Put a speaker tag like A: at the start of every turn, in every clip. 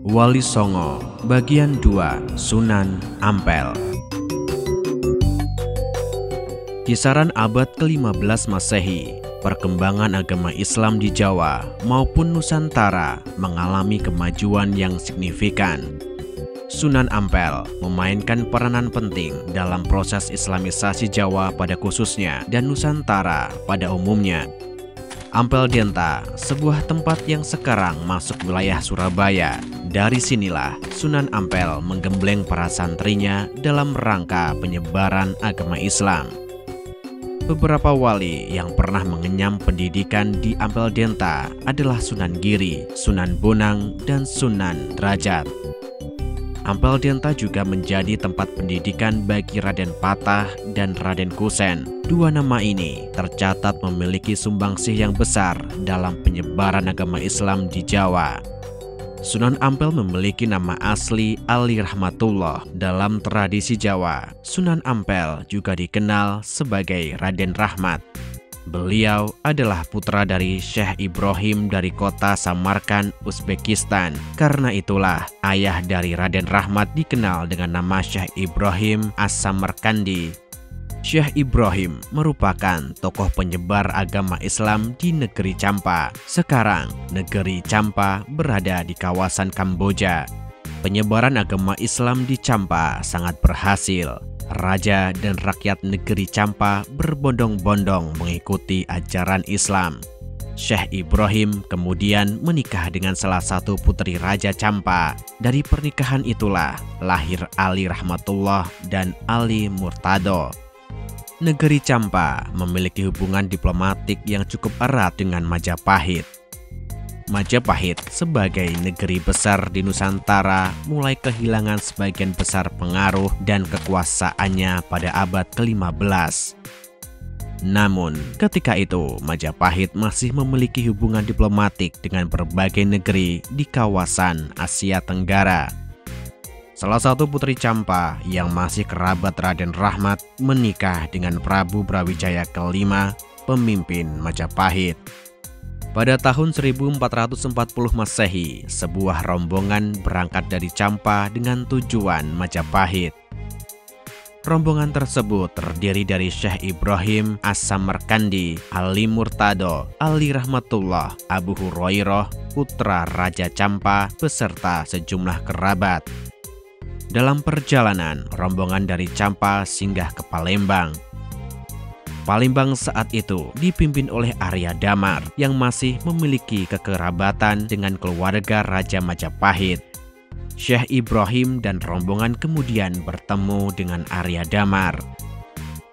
A: Wali Songo Bagian 2 Sunan Ampel. Kisaran abad ke-15 Masehi, perkembangan agama Islam di Jawa maupun Nusantara mengalami kemajuan yang signifikan. Sunan Ampel memainkan peranan penting dalam proses Islamisasi Jawa pada khususnya dan Nusantara pada umumnya. Ampel Denta, sebuah tempat yang sekarang masuk wilayah Surabaya. Dari sinilah Sunan Ampel menggembleng para santrinya dalam rangka penyebaran agama Islam. Beberapa wali yang pernah mengenyam pendidikan di Ampel Denta adalah Sunan Giri, Sunan Bonang, dan Sunan Derajat. Ampel Denta juga menjadi tempat pendidikan bagi Raden Patah dan Raden Kusen. Dua nama ini tercatat memiliki sumbangsih yang besar dalam penyebaran agama Islam di Jawa. Sunan Ampel memiliki nama asli Ali Rahmatullah. Dalam tradisi Jawa, Sunan Ampel juga dikenal sebagai Raden Rahmat. Beliau adalah putra dari Syekh Ibrahim dari kota Samarkand, Uzbekistan. Karena itulah ayah dari Raden Rahmat dikenal dengan nama Syekh Ibrahim As-Samarkandi. Syekh Ibrahim merupakan tokoh penyebar agama Islam di negeri Champa. Sekarang, negeri Champa berada di kawasan Kamboja. Penyebaran agama Islam di Champa sangat berhasil. Raja dan rakyat negeri Champa berbondong-bondong mengikuti ajaran Islam. Syekh Ibrahim kemudian menikah dengan salah satu putri Raja Champa. Dari pernikahan itulah lahir Ali Rahmatullah dan Ali Murtado. Negeri Champa memiliki hubungan diplomatik yang cukup erat dengan Majapahit. Majapahit sebagai negeri besar di Nusantara mulai kehilangan sebagian besar pengaruh dan kekuasaannya pada abad ke-15. Namun, ketika itu Majapahit masih memiliki hubungan diplomatik dengan berbagai negeri di kawasan Asia Tenggara. Salah satu putri Champa yang masih kerabat Raden Rahmat menikah dengan Prabu Brawijaya kelima, pemimpin Majapahit. Pada tahun 1440 Masehi, sebuah rombongan berangkat dari Champa dengan tujuan Majapahit. Rombongan tersebut terdiri dari Syekh Ibrahim As-Samarkandi, Ali Murtado, Ali Rahmatullah, Abu Hurairah, putra Raja Champa, beserta sejumlah kerabat. Dalam perjalanan, rombongan dari Champa singgah ke Palembang. Palembang saat itu dipimpin oleh Arya Damar yang masih memiliki kekerabatan dengan keluarga Raja Majapahit. Syekh Ibrahim dan rombongan kemudian bertemu dengan Arya Damar.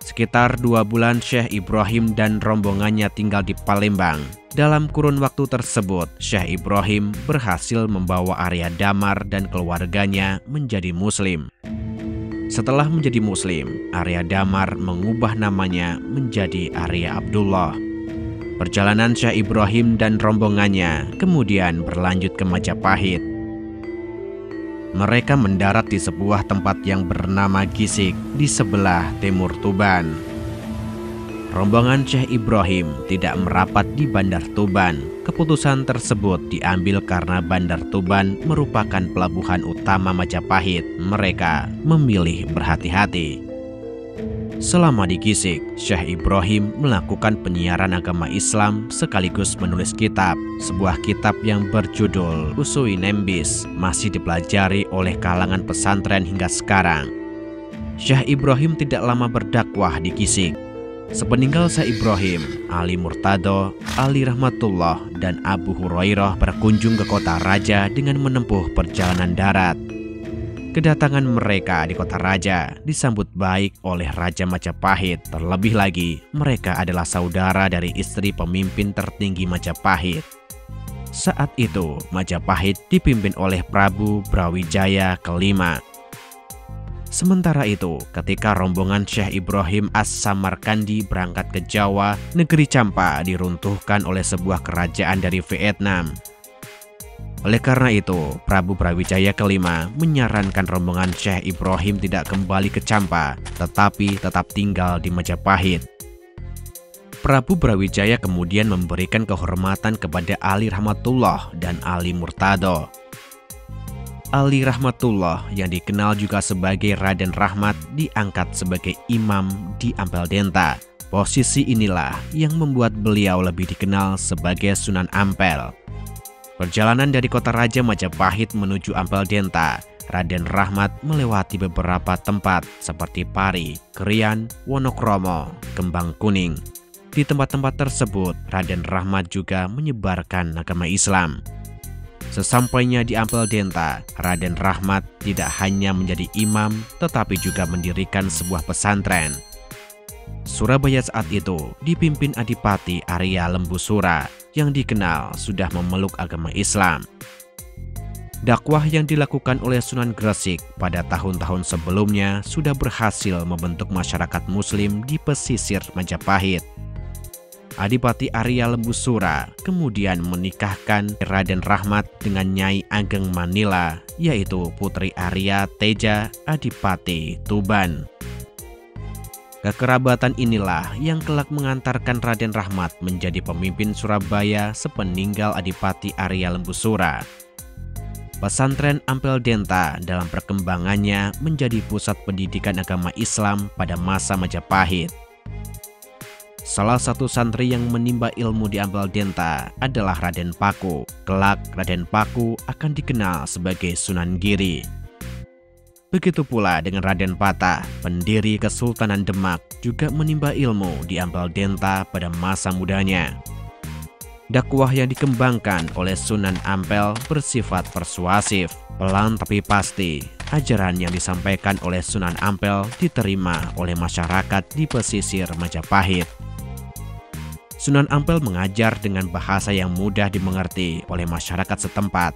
A: Sekitar 2 bulan Syekh Ibrahim dan rombongannya tinggal di Palembang. Dalam kurun waktu tersebut, Syekh Ibrahim berhasil membawa Arya Damar dan keluarganya menjadi Muslim. Setelah menjadi Muslim, Arya Damar mengubah namanya menjadi Arya Abdullah. Perjalanan Syekh Ibrahim dan rombongannya kemudian berlanjut ke Majapahit. Mereka mendarat di sebuah tempat yang bernama Gisik di sebelah timur Tuban. Rombongan Syekh Ibrahim tidak merapat di Bandar Tuban. Keputusan tersebut diambil karena Bandar Tuban merupakan pelabuhan utama Majapahit. Mereka memilih berhati-hati. Selama di Gisik, Syekh Ibrahim melakukan penyiaran agama Islam sekaligus menulis kitab. Sebuah kitab yang berjudul Usui Nembis masih dipelajari oleh kalangan pesantren hingga sekarang. Syekh Ibrahim tidak lama berdakwah di Gisik. Sepeninggal Syekh Ibrahim, Ali Murtado, Ali Rahmatullah, dan Abu Hurairah berkunjung ke kota Raja dengan menempuh perjalanan darat. Kedatangan mereka di kota Raja disambut baik oleh Raja Majapahit. Terlebih lagi, mereka adalah saudara dari istri pemimpin tertinggi Majapahit. Saat itu, Majapahit dipimpin oleh Prabu Brawijaya kelima. Sementara itu, ketika rombongan Syekh Ibrahim As-Samarkandi berangkat ke Jawa, negeri Champa diruntuhkan oleh sebuah kerajaan dari Vietnam. Oleh karena itu, Prabu Brawijaya kelima menyarankan rombongan Syekh Ibrahim tidak kembali ke Champa, tetapi tetap tinggal di Majapahit. Prabu Brawijaya kemudian memberikan kehormatan kepada Ali Rahmatullah dan Ali Murtado. Ali Rahmatullah yang dikenal juga sebagai Raden Rahmat diangkat sebagai imam di Ampel Denta. Posisi inilah yang membuat beliau lebih dikenal sebagai Sunan Ampel. Perjalanan dari kota Raja Majapahit menuju Ampel Denta, Raden Rahmat melewati beberapa tempat seperti Pari, Krian, Wonokromo, Kembang Kuning. Di tempat-tempat tersebut, Raden Rahmat juga menyebarkan agama Islam. Sesampainya di Ampel Denta, Raden Rahmat tidak hanya menjadi imam, tetapi juga mendirikan sebuah pesantren. Surabaya saat itu dipimpin Adipati Arya Lembusura yang dikenal sudah memeluk agama Islam. Dakwah yang dilakukan oleh Sunan Gresik pada tahun-tahun sebelumnya sudah berhasil membentuk masyarakat Muslim di pesisir Majapahit. Adipati Arya Lembusura kemudian menikahkan Raden Rahmat dengan Nyai Ageng Manila, yaitu Putri Arya Teja Adipati Tuban. Kekerabatan inilah yang kelak mengantarkan Raden Rahmat menjadi pemimpin Surabaya sepeninggal Adipati Arya Lembusura. Pesantren Ampel Denta dalam perkembangannya menjadi pusat pendidikan agama Islam pada masa Majapahit. Salah satu santri yang menimba ilmu di Ampel Denta adalah Raden Paku. Kelak Raden Paku akan dikenal sebagai Sunan Giri. Begitu pula dengan Raden Patah, pendiri Kesultanan Demak, juga menimba ilmu di Ampel Denta pada masa mudanya. Dakwah yang dikembangkan oleh Sunan Ampel bersifat persuasif, pelan tapi pasti. Ajaran yang disampaikan oleh Sunan Ampel diterima oleh masyarakat di pesisir Majapahit. Sunan Ampel mengajar dengan bahasa yang mudah dimengerti oleh masyarakat setempat.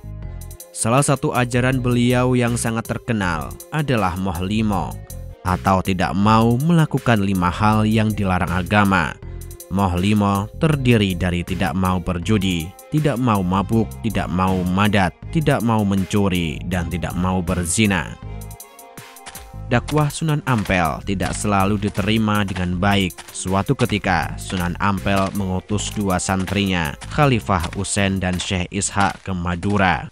A: Salah satu ajaran beliau yang sangat terkenal adalah Moh Limo, atau tidak mau melakukan 5 hal yang dilarang agama. Moh Limo terdiri dari tidak mau berjudi, tidak mau mabuk, tidak mau madat, tidak mau mencuri, dan tidak mau berzina. Dakwah Sunan Ampel tidak selalu diterima dengan baik. Suatu ketika, Sunan Ampel mengutus 2 santrinya, Khalifah Usen dan Syekh Ishak ke Madura.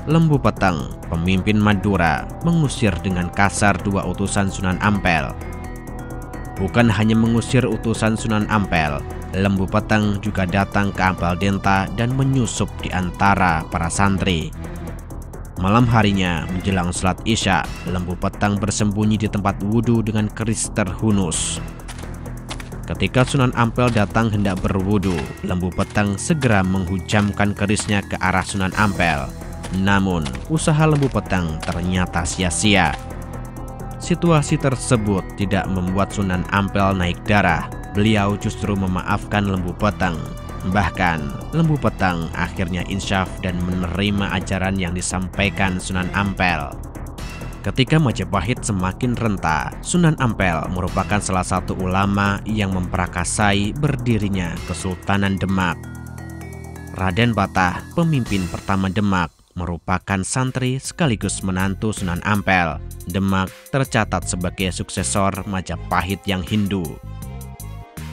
A: Lembu Peteng, pemimpin Madura, mengusir dengan kasar 2 utusan Sunan Ampel. Bukan hanya mengusir utusan Sunan Ampel, Lembu Peteng juga datang ke Ampel Denta dan menyusup di antara para santri. Malam harinya menjelang sholat Isya, Lembu Peteng bersembunyi di tempat wudhu dengan keris terhunus. Ketika Sunan Ampel datang hendak berwudhu, Lembu Peteng segera menghujamkan kerisnya ke arah Sunan Ampel. Namun, usaha Lembu Peteng ternyata sia-sia. Situasi tersebut tidak membuat Sunan Ampel naik darah. Beliau justru memaafkan Lembu Peteng. Bahkan, Lembu Peteng akhirnya insyaf dan menerima ajaran yang disampaikan Sunan Ampel. Ketika Majapahit semakin renta, Sunan Ampel merupakan salah satu ulama yang memperakasai berdirinya Kesultanan Demak. Raden Patah, pemimpin pertama Demak, merupakan santri sekaligus menantu Sunan Ampel. Demak tercatat sebagai suksesor Majapahit yang Hindu.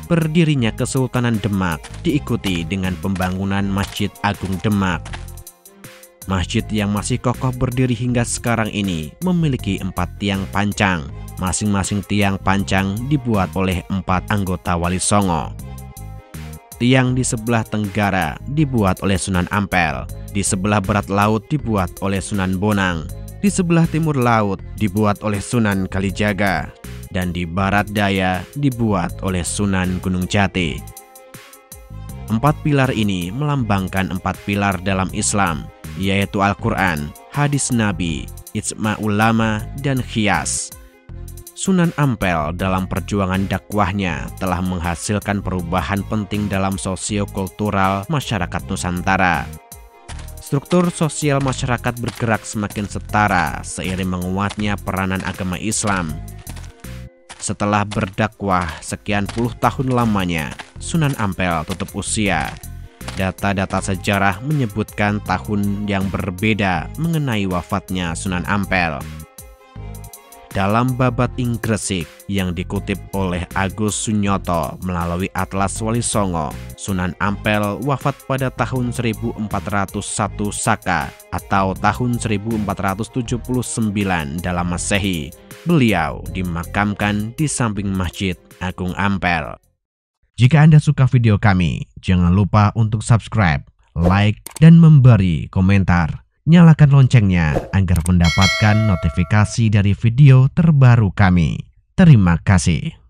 A: Berdirinya Kesultanan Demak diikuti dengan pembangunan Masjid Agung Demak. Masjid yang masih kokoh berdiri hingga sekarang ini memiliki 4 tiang pancang. Masing-masing tiang pancang dibuat oleh 4 anggota Wali Songo. Tiang di sebelah tenggara dibuat oleh Sunan Ampel, di sebelah barat laut dibuat oleh Sunan Bonang, di sebelah timur laut dibuat oleh Sunan Kalijaga, dan di barat daya dibuat oleh Sunan Gunung Jati. 4 pilar ini melambangkan 4 pilar dalam Islam, yaitu Al-Quran, hadis Nabi, ijma ulama, dan qiyas. Sunan Ampel dalam perjuangan dakwahnya telah menghasilkan perubahan penting dalam sosiokultural masyarakat Nusantara. Struktur sosial masyarakat bergerak semakin setara seiring menguatnya peranan agama Islam. Setelah berdakwah sekian puluh tahun lamanya, Sunan Ampel tutup usia. Data-data sejarah menyebutkan tahun yang berbeda mengenai wafatnya Sunan Ampel. dalam Babat ing Gresik yang dikutip oleh Agus Sunyoto melalui Atlas Wali Songo, Sunan Ampel wafat pada tahun 1401 Saka atau tahun 1479 dalam Masehi. Beliau dimakamkan di samping Masjid Agung Ampel. Jika Anda suka video kami, jangan lupa untuk subscribe, like, dan memberi komentar. Nyalakan loncengnya agar mendapatkan notifikasi dari video terbaru kami. Terima kasih.